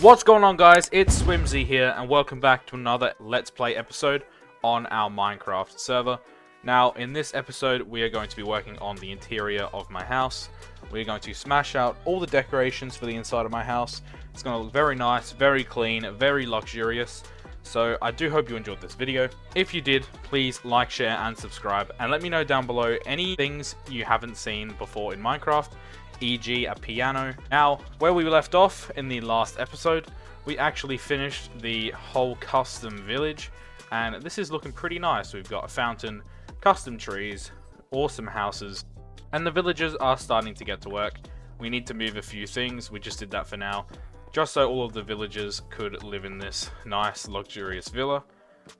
What's going on, guys? It's Swimzyy here, and welcome back to another Let's Play episode on our Minecraft server. Now, in this episode, we are going to be working on the interior of my house. We're going to smash out all the decorations for the inside of my house. It's going to look very nice, very clean, very luxurious. So, I do hope you enjoyed this video. If you did, please like, share, and subscribe. And let me know down below any things you haven't seen before in Minecraft, e.g. a piano. Now, where we left off in the last episode, we actually finished the whole custom village, and this is looking pretty nice. We've got a fountain, custom trees, awesome houses, and the villagers are starting to get to work. We need to move a few things. We just did that for now, just so all of the villagers could live in this nice, luxurious villa.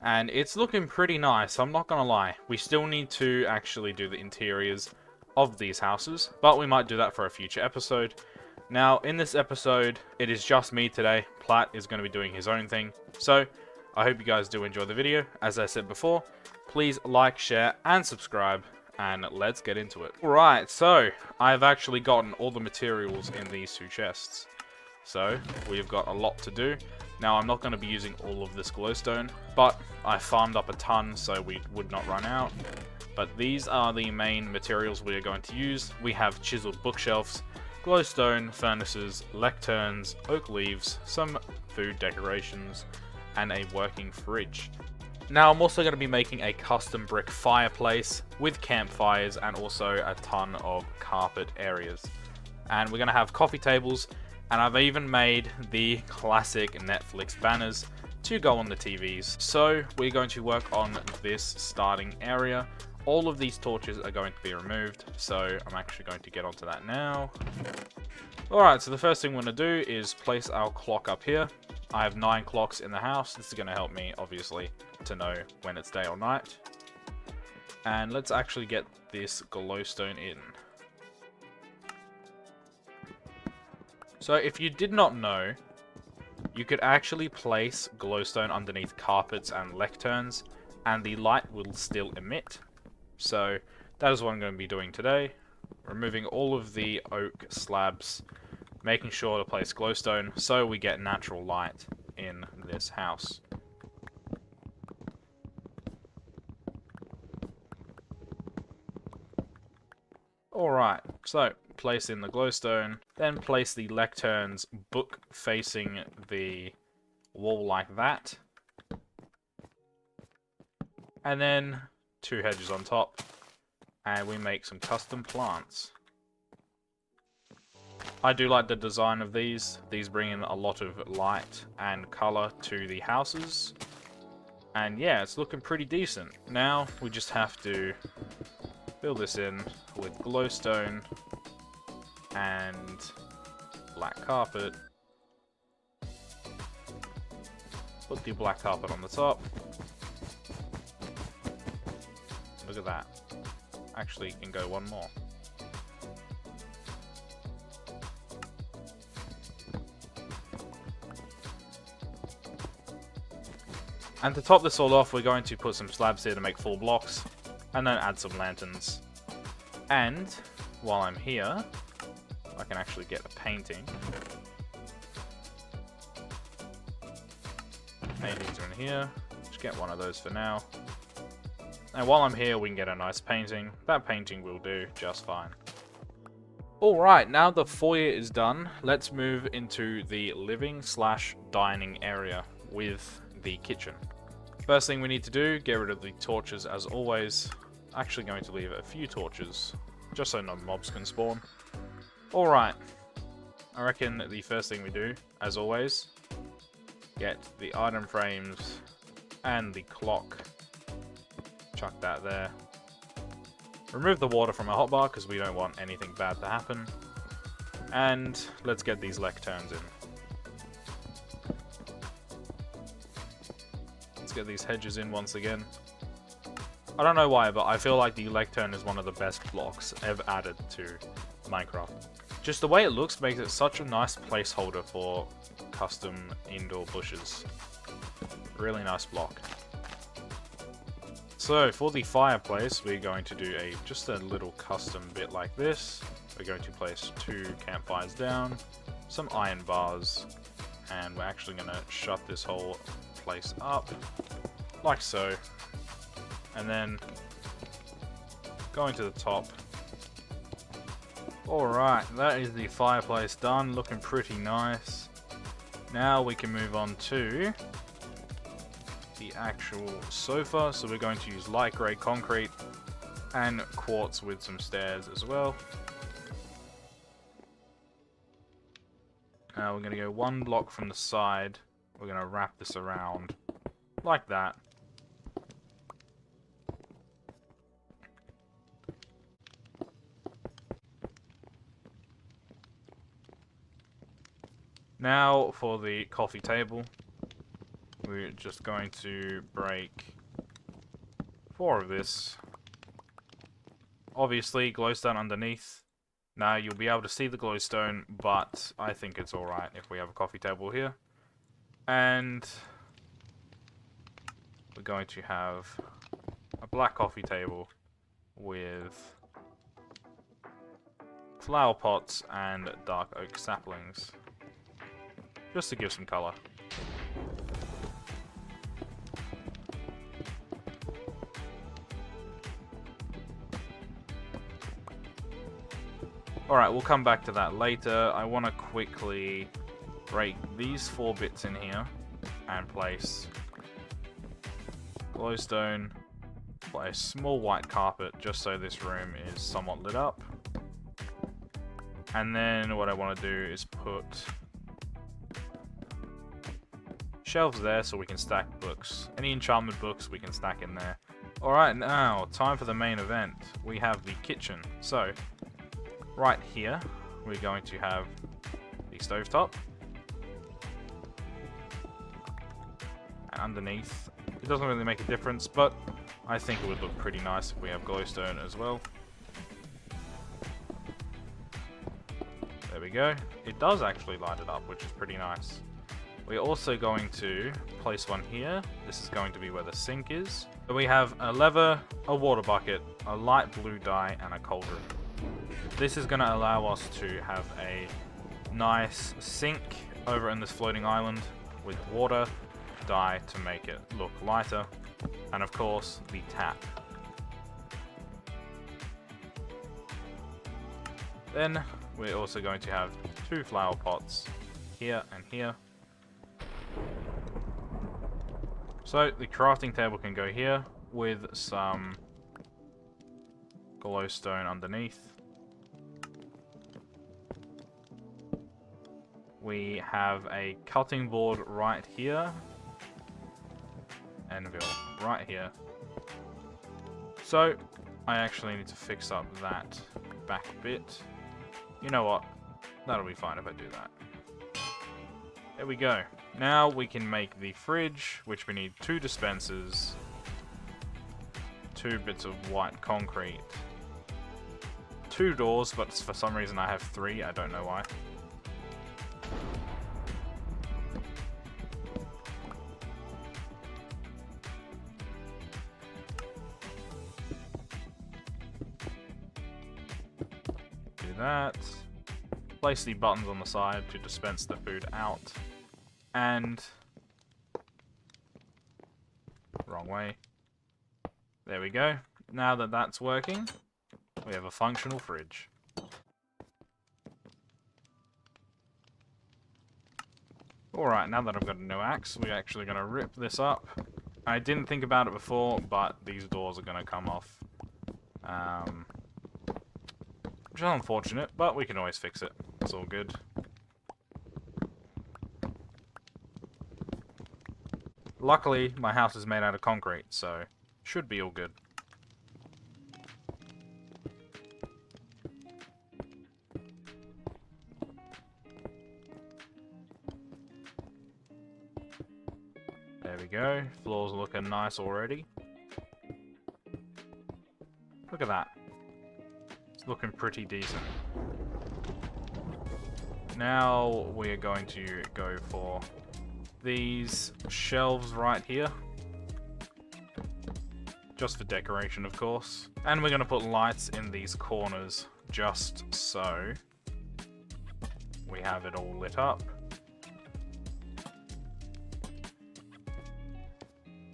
And it's looking pretty nice, I'm not gonna lie. We still need to actually do the interiors of these houses, but we might do that for a future episode. Now, in this episode, it is just me today. Plat is going to be doing his own thing, so I hope you guys do enjoy the video. As I said before, please like, share, and subscribe, and let's get into it. Alright, so I've actually gotten all the materials in these two chests, so we've got a lot to do. Now, I'm not going to be using all of this glowstone, but I farmed up a ton so we would not run out. But these are the main materials we are going to use. We have chiseled bookshelves, glowstone, furnaces, lecterns, oak leaves, some food decorations, and a working fridge. Now, I'm also going to be making a custom brick fireplace with campfires and also a ton of carpet areas. And we're going to have coffee tables, and I've even made the classic Netflix banners to go on the TVs. So we're going to work on this starting area. All of these torches are going to be removed, so I'm actually going to get onto that now. Alright, so the first thing we're going to do is place our clock up here. I have 9 clocks in the house. This is going to help me, obviously, to know when it's day or night. And let's actually get this glowstone in. So if you did not know, you could actually place glowstone underneath carpets and lecterns, and the light will still emit. So that is what I'm going to be doing today. Removing all of the oak slabs, making sure to place glowstone so we get natural light in this house. Alright, so place in the glowstone, then place the lecterns book facing the wall like that. And then 2 hedges on top, and we make some custom plants. I do like the design of these. These bring in a lot of light and color to the houses. And yeah, it's looking pretty decent. Now we just have to fill this in with glowstone and black carpet. Put the black carpet on the top. Look at that. Actually, can go one more. And to top this all off, we're going to put some slabs here to make 4 blocks, and then add some lanterns. And while I'm here, I can actually get a painting. Paintings are in here. Just get one of those for now. And while I'm here, we can get a nice painting. That painting will do just fine. Alright, now the foyer is done, let's move into the living/dining area with the kitchen. First thing we need to do, get rid of the torches as always. Actually going to leave a few torches, just so no mobs can spawn. Alright, I reckon the first thing we do, as always, get the item frames and the clock. Chuck that there. Remove the water from our hotbar because we don't want anything bad to happen. And let's get these lecterns in. Let's get these hedges in once again. I don't know why, but I feel like the lectern is one of the best blocks ever added to Minecraft. Just the way it looks makes it such a nice placeholder for custom indoor bushes. Really nice block. So for the fireplace, we're going to do just a little custom bit like this. We're going to place 2 campfires down, some iron bars, And we're actually going to shut this whole place up, like so. And then going to the top. Alright, that is the fireplace done, looking pretty nice. Now we can move on to the actual sofa. So we're going to use light grey concrete and quartz with some stairs as well. We're going to go one block from the side. We're going to wrap this around like that. Now for the coffee table, we're just going to break 4 of this. Obviously, glowstone underneath. Now you'll be able to see the glowstone, but I think it's alright if we have a coffee table here. And we're going to have a black coffee table with flower pots and dark oak saplings, just to give some colour. Alright, we'll come back to that later. I want to quickly break these 4 bits in here and place glowstone, a small white carpet just so this room is somewhat lit up. And then what I want to do is put shelves there so we can stack books. Any enchantment books we can stack in there. Alright, now time for the main event. We have the kitchen. So right here, we're going to have the stovetop. And underneath, it doesn't really make a difference, but I think it would look pretty nice if we have glowstone as well. There we go. It does actually light it up, which is pretty nice. We're also going to place one here. This is going to be where the sink is. So we have a lever, a water bucket, a light blue dye, and a cauldron. This is going to allow us to have a nice sink over in this floating island with water, dye to make it look lighter, and of course the tap. Then we're also going to have 2 flower pots here and here. So the crafting table can go here with some glowstone underneath. We have a cutting board right here. Anvil right here. So I actually need to fix up that back bit. You know what? That'll be fine if I do that. There we go. Now we can make the fridge, which we need 2 dispensers, 2 bits of white concrete, 2 doors, but for some reason I have 3, I don't know why. Do that. Place the buttons on the side to dispense the food out. And wrong way. There we go. Now that that's working, we have a functional fridge. Alright, now that I've got a new axe, we're actually going to rip this up. I didn't think about it before, but these doors are going to come off. Which is unfortunate, but we can always fix it. It's all good. Luckily, my house is made out of concrete, so should be all good. There we go. Floor's looking nice already. Look at that. It's looking pretty decent. Now we're going to go for these shelves right here. Just for decoration, of course. And we're going to put lights in these corners just so we have it all lit up.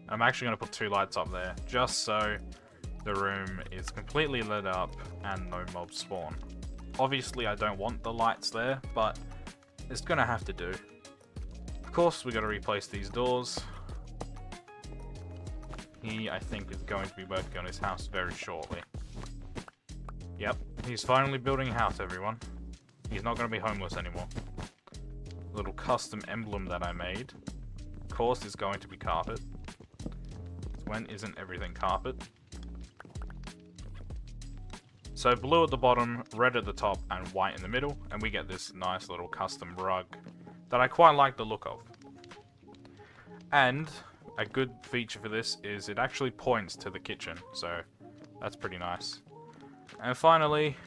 I'm actually going to put 2 lights up there, just so the room is completely lit up and no mobs spawn. Obviously I don't want the lights there, but it's going to have to do. Of course, we got to replace these doors. He, I think, is going to be working on his house very shortly. Yep, he's finally building a house, everyone. He's not going to be homeless anymore. Little custom emblem that I made. Of course, is going to be carpet. When isn't everything carpet? So blue at the bottom, red at the top, and white in the middle, and we get this nice little custom rug that I quite like the look of. And a good feature for this is it actually points to the kitchen, so that's pretty nice. And finally,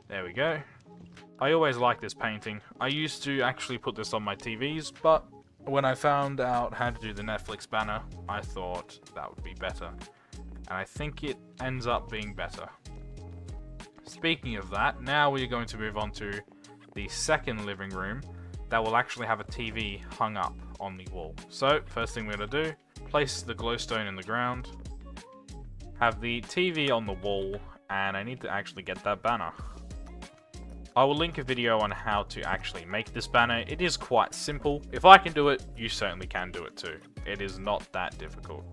there we go. I always like this painting. I used to actually put this on my TVs, but when I found out how to do the Netflix banner, I thought that would be better. And I think it ends up being better. Speaking of that, now we're going to move on to the second living room that will actually have a TV hung up on the wall. So, first thing we're going to do, place the glowstone in the ground, have the TV on the wall, and I need to actually get that banner. I will link a video on how to actually make this banner. It is quite simple. If I can do it, you certainly can do it too. It is not that difficult.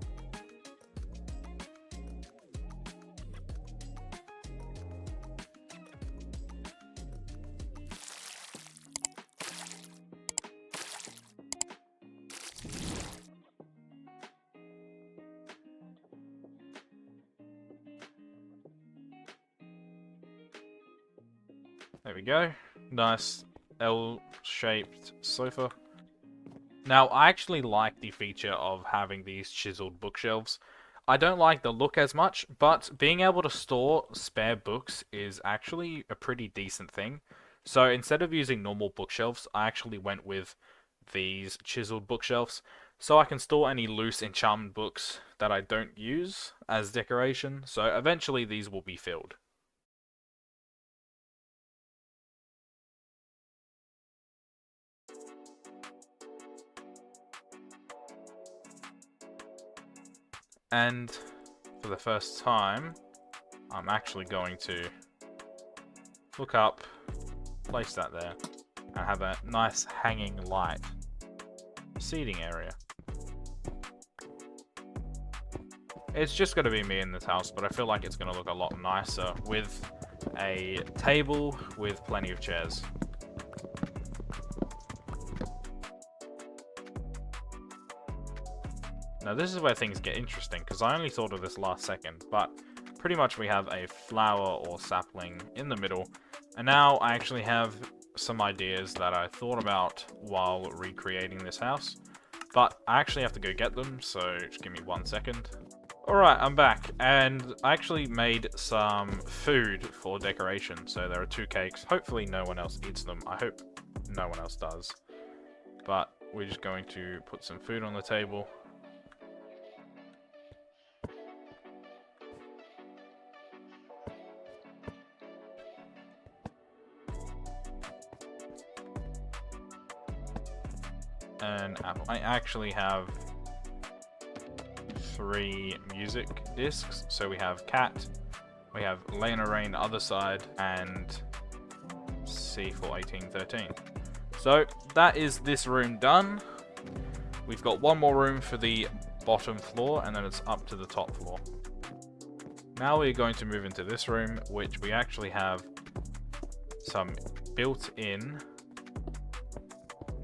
There we go. Nice L-shaped sofa. Now, I actually like the feature of having these chiseled bookshelves. I don't like the look as much, but being able to store spare books is actually a pretty decent thing. So instead of using normal bookshelves, I actually went with these chiseled bookshelves, so I can store any loose enchantment books that I don't use as decoration. So eventually these will be filled. And for the first time, I'm actually going to hook up, place that there, and have a nice hanging light seating area. It's just going to be me in this house, but I feel like it's going to look a lot nicer with a table with plenty of chairs. Now this is where things get interesting, because I only thought of this last second, but pretty much we have a flower or sapling in the middle, and now I actually have some ideas that I thought about while recreating this house, but I actually have to go get them, so just give me 1 second. Alright, I'm back, and I actually made some food for decoration, so there are 2 cakes. Hopefully no one else eats them. I hope no one else does. But we're just going to put some food on the table. An apple. I actually have 3 music discs. So we have Cat, we have Lena Rain the other side, and C for 1813. So that is this room done. We've got one more room for the bottom floor, and then it's up to the top floor. Now we're going to move into this room, which we actually have some built-in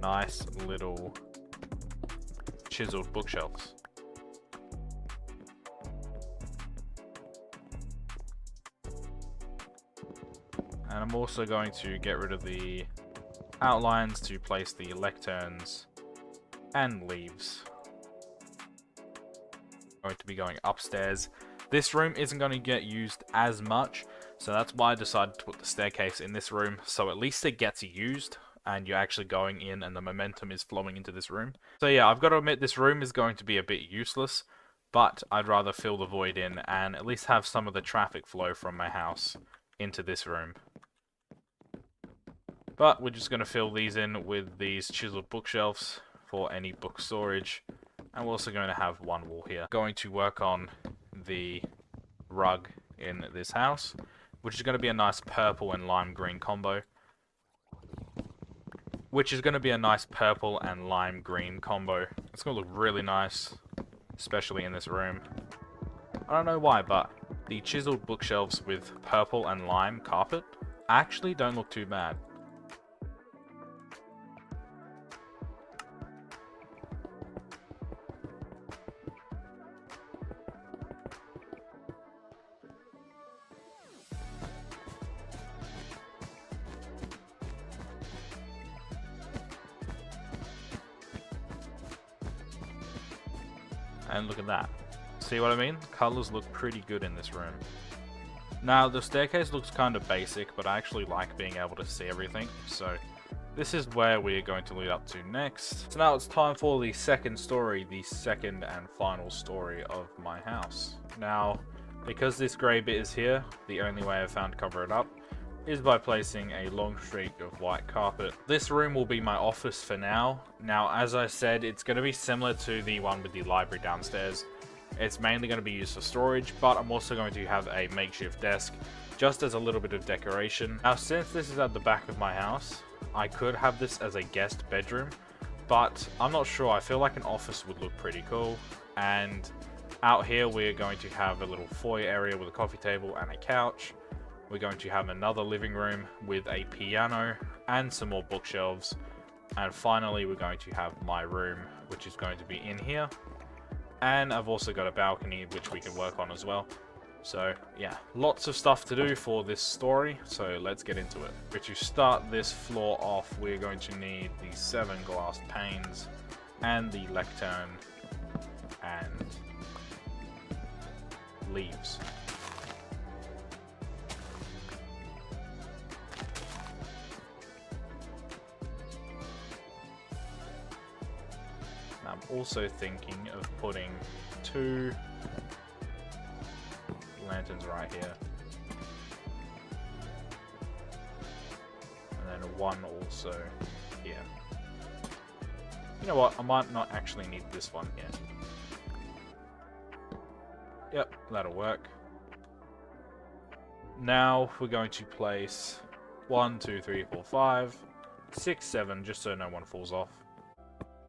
nice little chiseled bookshelves. And I'm also going to get rid of the outlines to place the lecterns and leaves. Going to be going upstairs. This room isn't going to get used as much, so that's why I decided to put the staircase in this room, so at least it gets used and you're actually going in and the momentum is flowing into this room. So yeah, I've got to admit this room is going to be a bit useless, but I'd rather fill the void in and at least have some of the traffic flow from my house into this room. But we're just going to fill these in with these chiseled bookshelves for any book storage. And we're also going to have one wall here. Going to work on the rug in this house, which is going to be a nice purple and lime green combo. It's going to look really nice, especially in this room. I don't know why, but the chiseled bookshelves with purple and lime carpet actually don't look too bad. And look at that. See what I mean? Colors look pretty good in this room. Now, the staircase looks kind of basic, but I actually like being able to see everything. So, this is where we're going to lead up to next. So now it's time for the second story, the second and final story of my house. Now, because this grey bit is here, the only way I've found to cover it up is by placing a long streak of white carpet. This room will be my office for now. Now, as I said, it's going to be similar to the one with the library downstairs. It's mainly going to be used for storage, but I'm also going to have a makeshift desk, just as a little bit of decoration. Now, since this is at the back of my house, I could have this as a guest bedroom, but I'm not sure. I feel like an office would look pretty cool. And out here, we're going to have a little foyer area with a coffee table and a couch. We're going to have another living room with a piano and some more bookshelves. And finally, we're going to have my room, which is going to be in here. And I've also got a balcony, which we can work on as well. So, yeah, lots of stuff to do for this story. So, let's get into it. But to start this floor off, we're going to need the 7 glass panes and the lectern and leaves. I'm also thinking of putting 2 lanterns right here. And then 1 also here. You know what? I might not actually need this one here. Yep, that'll work. Now we're going to place 1, 2, 3, 4, 5, 6, 7, just so no one falls off.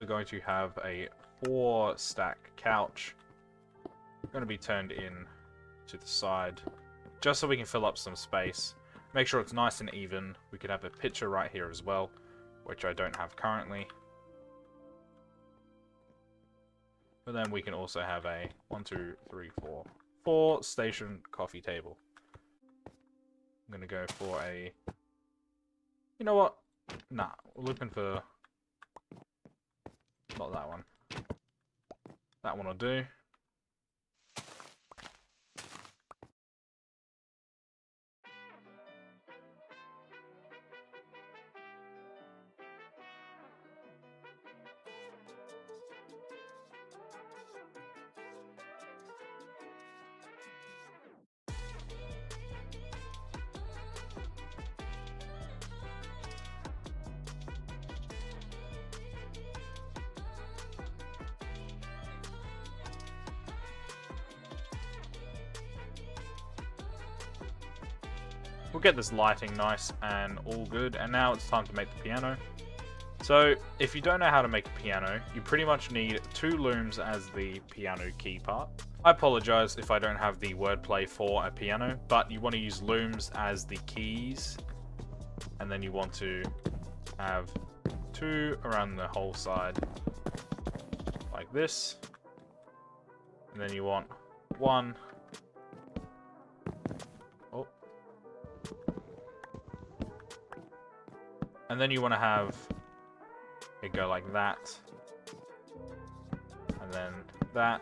We're going to have a 4-stack couch. Going to be turned in to the side, just so we can fill up some space. Make sure it's nice and even. We could have a picture right here as well, which I don't have currently. But then we can also have a 1, 2, 3, 4 station coffee table. I'm going to go for a... You know what? Nah, we're looking for... Not that one. That one will do. We'll get this lighting nice and all good, and now it's time to make the piano. So, if you don't know how to make a piano, you pretty much need 2 looms as the piano key part. I apologize if I don't have the wordplay for a piano, but you want to use looms as the keys, and then you want to have 2 around the whole side, like this, and then you want 1. And then you want to have it go like that, and then that,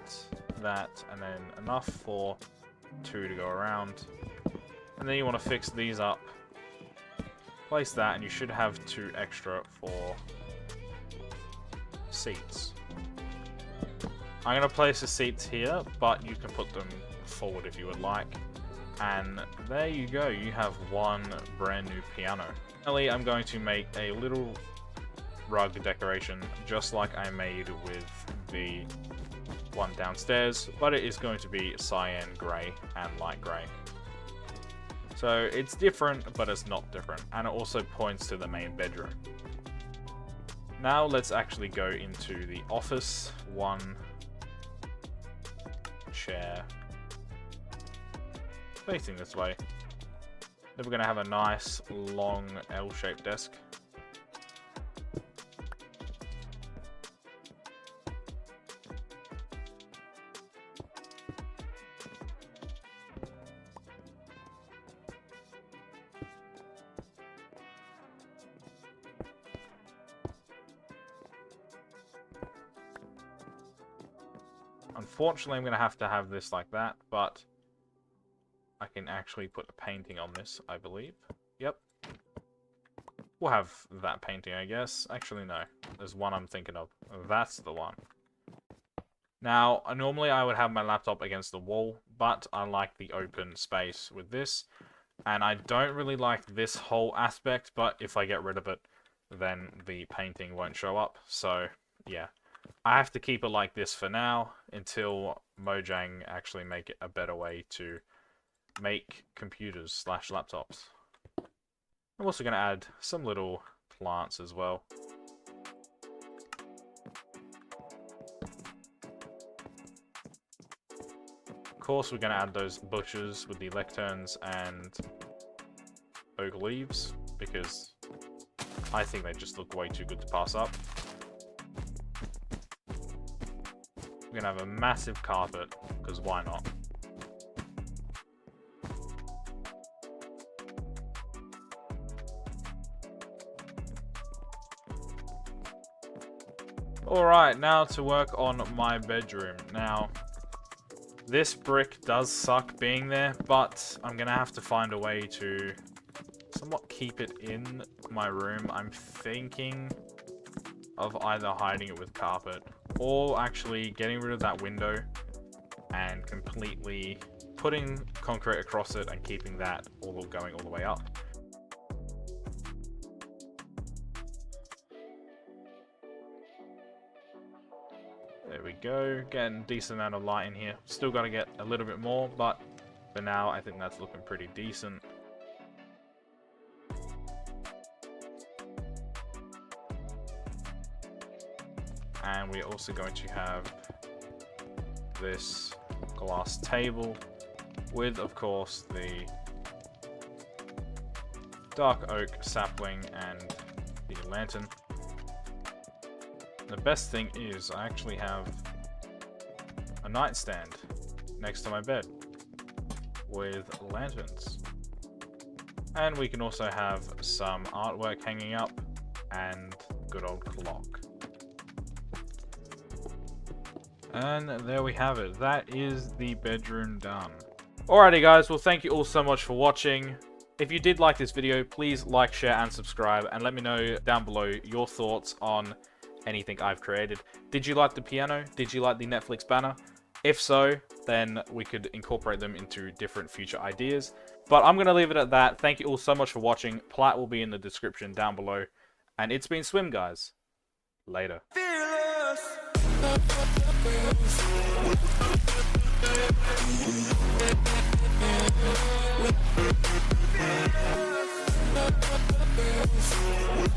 and then enough for 2 to go around. And then you want to fix these up, place that, and you should have 2 extra for seats. I'm going to place the seats here, but you can put them forward if you would like. And there you go, you have 1 brand new piano. Finally, I'm going to make a little rug decoration, just like I made with the one downstairs, but it is going to be cyan grey and light grey. So it's different, but it's not different, and it also points to the main bedroom. Now let's actually go into the office. One chair facing this way. Then we're going to have a nice long L-shaped desk. Unfortunately, I'm going to have this like that, but I can actually put a painting on this, I believe. Yep. We'll have that painting, I guess. Actually, no. There's one I'm thinking of. That's the one. Now, normally I would have my laptop against the wall, but I like the open space with this. And I don't really like this whole aspect, but if I get rid of it, then the painting won't show up. So, yeah. I have to keep it like this for now, until Mojang actually make it a better way to make computers / laptops. I'm also going to add some little plants as well. Of course, we're going to add those bushes with the lecterns and oak leaves, because I think they just look way too good to pass up. We're going to have a massive carpet, because why not? Alright, now to work on my bedroom. Now, this brick does suck being there, but I'm going to have to find a way to somewhat keep it in my room. I'm thinking of either hiding it with carpet, or actually getting rid of that window and completely putting concrete across it and keeping that all going all the way up. There we go, getting a decent amount of light in here. Still got to get a little bit more, but for now I think that's looking pretty decent. And we're also going to have this glass table with, of course, the dark oak sapling and the lantern. The best thing is I actually have a nightstand next to my bed with lanterns. And we can also have some artwork hanging up and good old clock. And there we have it. That is the bedroom done. Alrighty guys, well thank you all so much for watching. If you did like this video, please like, share and subscribe, and let me know down below your thoughts on anything I've created. Did you like the piano? Did you like the Netflix banner? If so, then we could incorporate them into different future ideas. But I'm going to leave it at that. Thank you all so much for watching. Plat will be in the description down below. And it's been Swim, guys. Later. Fearless.